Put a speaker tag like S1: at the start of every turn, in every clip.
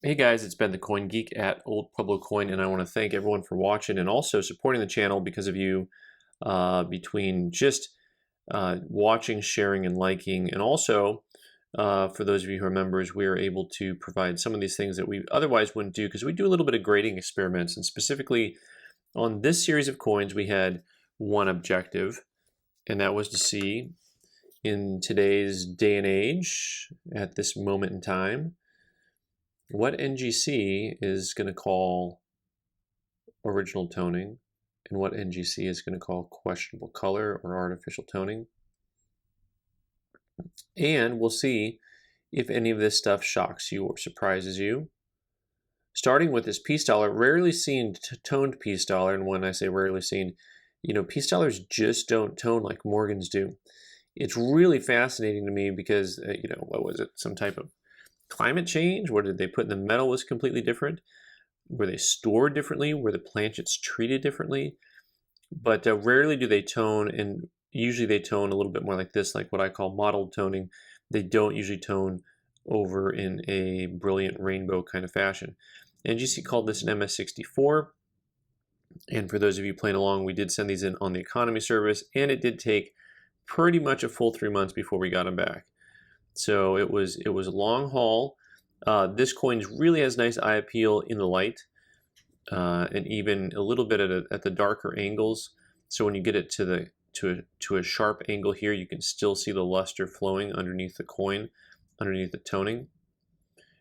S1: Hey guys, it's been the Coin Geek at Old Pueblo Coin, and I want to thank everyone for watching and also supporting the channel because of you. Between just watching, sharing, and liking, and also for those of you who are members, we are able to provide some of these things that we otherwise wouldn't do because we do a little bit of grading experiments, and specifically on this series of coins, we had one objective, and that was to see in today's day and age, at this moment in time, what NGC is going to call original toning and what NGC is going to call questionable color or artificial toning. And we'll see if any of this stuff shocks you or surprises you. Starting with this peace dollar, rarely seen toned peace dollar, and when I say rarely seen, peace dollars just don't tone like Morgans do. It's really fascinating to me because, what was it? Some type of climate change? What did they put in the metal was completely different. Were they stored differently? Were the planchets treated differently? But rarely do they tone, and usually they tone a little bit more like this, like what I call mottled toning. They don't usually tone over in a brilliant rainbow kind of fashion. NGC called this an MS64. And for those of you playing along, we did send these in on the economy service, and it did take pretty much a full 3 months before we got them back. So it was a long haul. This coin really has nice eye appeal in the light, and even a little bit at the darker angles. So when you get it to a sharp angle here, you can still see the luster flowing underneath the coin, underneath the toning.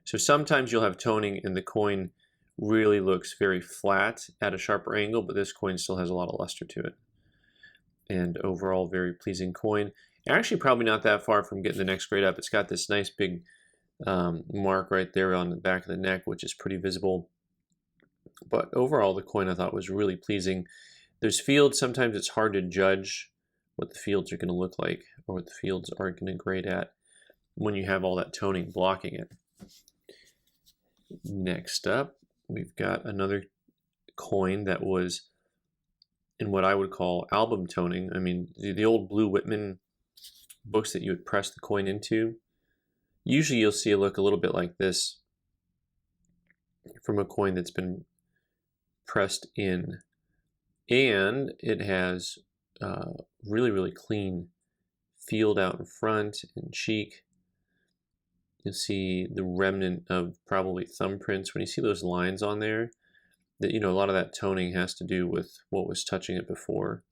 S1: So sometimes you'll have toning and the coin really looks very flat at a sharper angle, but this coin still has a lot of luster to it. And overall, very pleasing coin. Actually, probably not that far from getting the next grade up. It's got this nice big mark right there on the back of the neck, which is pretty visible. But overall, the coin I thought was really pleasing. There's fields. Sometimes it's hard to judge what the fields are going to look like or what the fields are going to grade at when you have all that toning blocking it. Next up, we've got another coin that was in what I would call album toning. I mean, the old Blue Whitman books that you would press the coin into, usually you'll see it look a little bit like this from a coin that's been pressed in. And it has really, really clean field out in front and cheek. You'll see the remnant of probably thumbprints. When you see those lines on there, that a lot of that toning has to do with what was touching it before.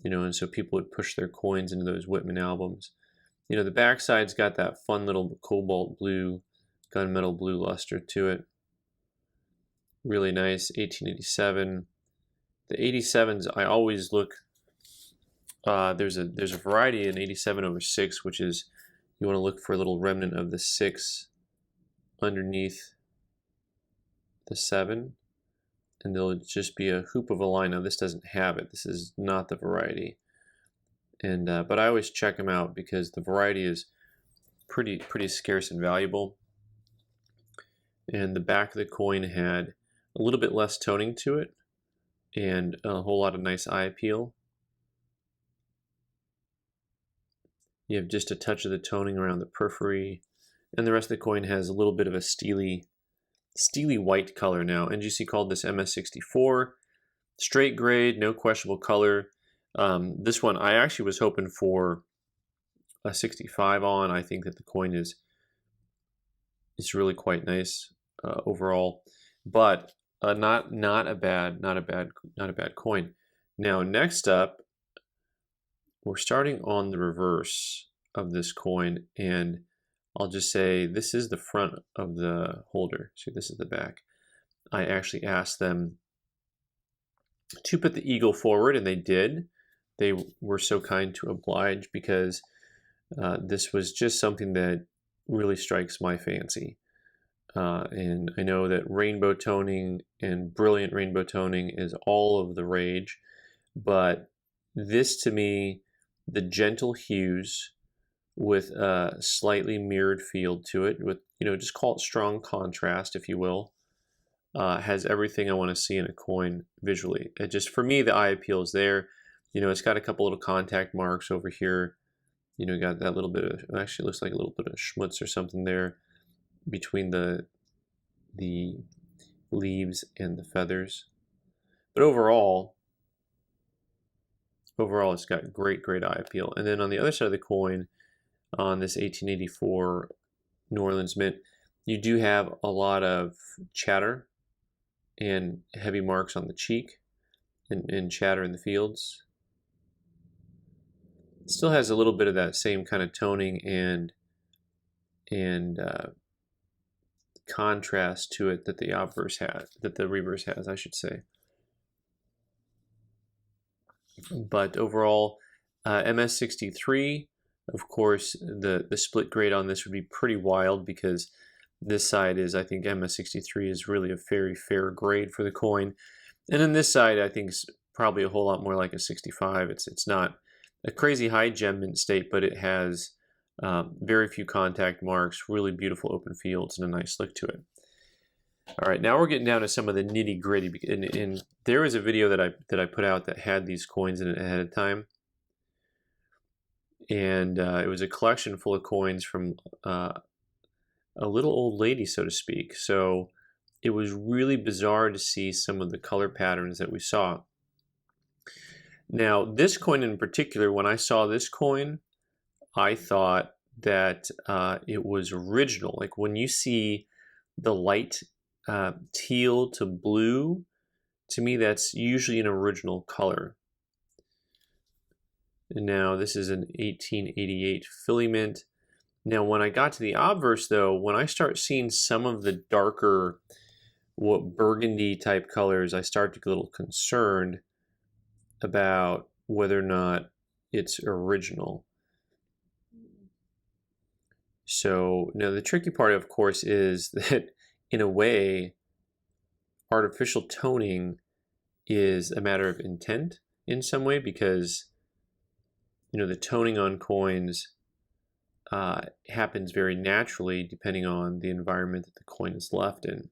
S1: And so people would push their coins into those Whitman albums. The backside's got that fun little cobalt blue, gunmetal blue luster to it. Really nice, 1887. The 87s, I always look, there's a variety in 87/6, which is, you want to look for a little remnant of the 6 underneath the 7. And there'll just be a hoop of a line. Now this doesn't have it. This is not the variety. And but I always check them out because the variety is pretty scarce and valuable. And the back of the coin had a little bit less toning to it and a whole lot of nice eye appeal. You have just a touch of the toning around the periphery, and the rest of the coin has a little bit of a steely white color now. NGC called this MS64. Straight grade, no questionable color. This one I actually was hoping for a 65 on. I think that the coin is really quite nice overall, but not a bad coin. Now next up, we're starting on the reverse of this coin, and I'll just say this is the front of the holder. See, this is the back. I actually asked them to put the eagle forward, and they did. They were so kind to oblige because this was just something that really strikes my fancy. And I know that rainbow toning and brilliant rainbow toning is all of the rage, but this to me, the gentle hues with a slightly mirrored field to it, with, just call it strong contrast, if you will, has everything I want to see in a coin visually. It just, for me, the eye appeal is there. It's got a couple little contact marks over here. Got that little bit of, actually looks like a little bit of schmutz or something there between the the leaves and the feathers. But overall it's got great eye appeal. And then on the other side of the coin, on this 1884 New Orleans mint, you do have a lot of chatter and heavy marks on the cheek and chatter in the fields. It still has a little bit of that same kind of toning and contrast to it that the obverse has, that the reverse has, I should say. But overall, MS63, of course, the split grade on this would be pretty wild, because this side is, I think MS63 is really a very fair grade for the coin. And then this side, I think, is probably a whole lot more like a 65. It's not a crazy high gem mint state, but it has very few contact marks, really beautiful open fields, and a nice look to it. All right, now we're getting down to some of the nitty gritty. And there was a video that I put out that had these coins in it ahead of time, and it was a collection full of coins from a little old lady, so to speak. So it was really bizarre to see some of the color patterns that we saw. Now, this coin in particular, when I saw this coin, I thought that it was original. Like when you see the light teal to blue, to me that's usually an original color. And now this is an 1888 Philly mint. Now when I got to the obverse though, when I start seeing some of the darker, what burgundy type colors, I start to get a little concerned about whether or not it's original. So now the tricky part, of course, is that in a way, artificial toning is a matter of intent in some way, because the toning on coins happens very naturally depending on the environment that the coin is left in.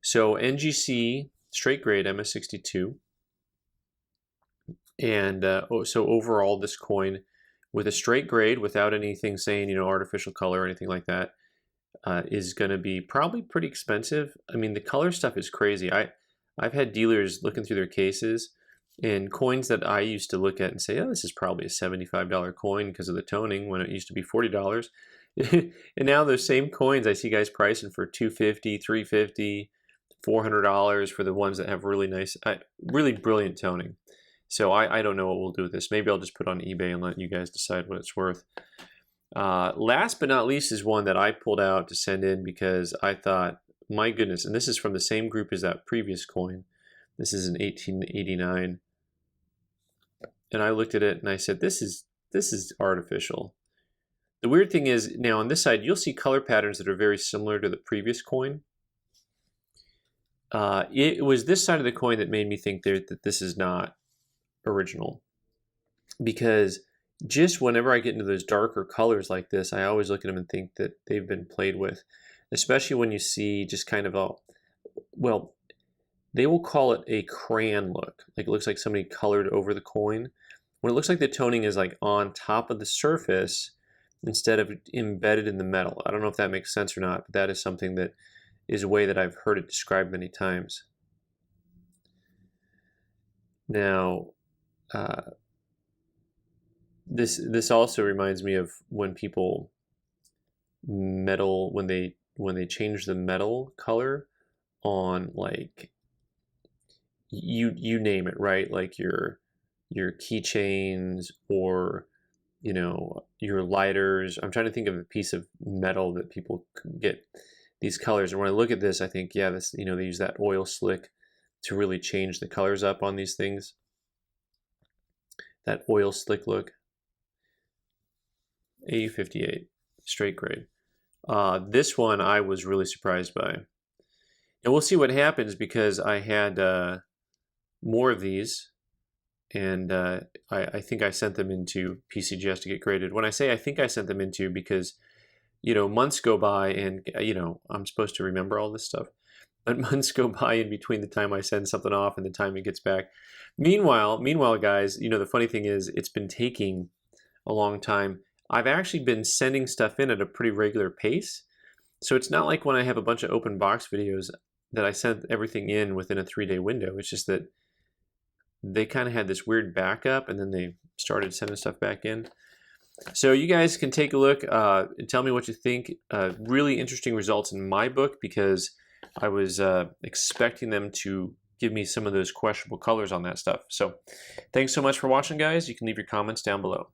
S1: So NGC straight grade MS62, and so overall this coin with a straight grade without anything saying artificial color or anything like that is going to be probably pretty expensive. I mean, the color stuff is crazy. I've had dealers looking through their cases, and coins that I used to look at and say, oh, this is probably a $75 coin because of the toning, when it used to be $40. And now those same coins I see guys pricing for $250, $350, $400 for the ones that have really nice, really brilliant toning. So I don't know what we'll do with this. Maybe I'll just put it on eBay and let you guys decide what it's worth. Last but not least is one that I pulled out to send in because I thought, my goodness, and this is from the same group as that previous coin. This is an 1889. And I looked at it and I said, this is artificial. The weird thing is, now on this side, you'll see color patterns that are very similar to the previous coin. It was this side of the coin that made me think that this is not original, because just whenever I get into those darker colors like this, I always look at them and think that they've been played with, especially when you see just kind of a, well, they will call it a crayon look, like it looks like somebody colored over the coin, when it looks like the toning is like on top of the surface instead of embedded in the metal. I don't know if that makes sense or not, but that is something that is a way that I've heard it described many times. Now, this also reminds me of when people when they change the metal color on, like, you name it, right? Like your keychains or your lighters. I'm trying to think of a piece of metal that people get these colors, and when I look at this, I think, yeah, this, they use that oil slick to really change the colors up on these things. That oil slick look. AU58 straight grade. This one I was really surprised by, and we'll see what happens, because I had more of these, and I think I sent them into PCGS to get graded. When I say I think I sent them into, because months go by, and I'm supposed to remember all this stuff, but months go by in between the time I send something off and the time it gets back. Meanwhile, guys, the funny thing is, it's been taking a long time. I've actually been sending stuff in at a pretty regular pace, So it's not like when I have a bunch of open box videos that I sent everything in within a 3-day window. It's just that they kind of had this weird backup and then they started sending stuff back in. So you guys can take a look and tell me what you think. Really interesting results in my book because I was expecting them to give me some of those questionable colors on that stuff. So thanks so much for watching, guys. You can leave your comments down below.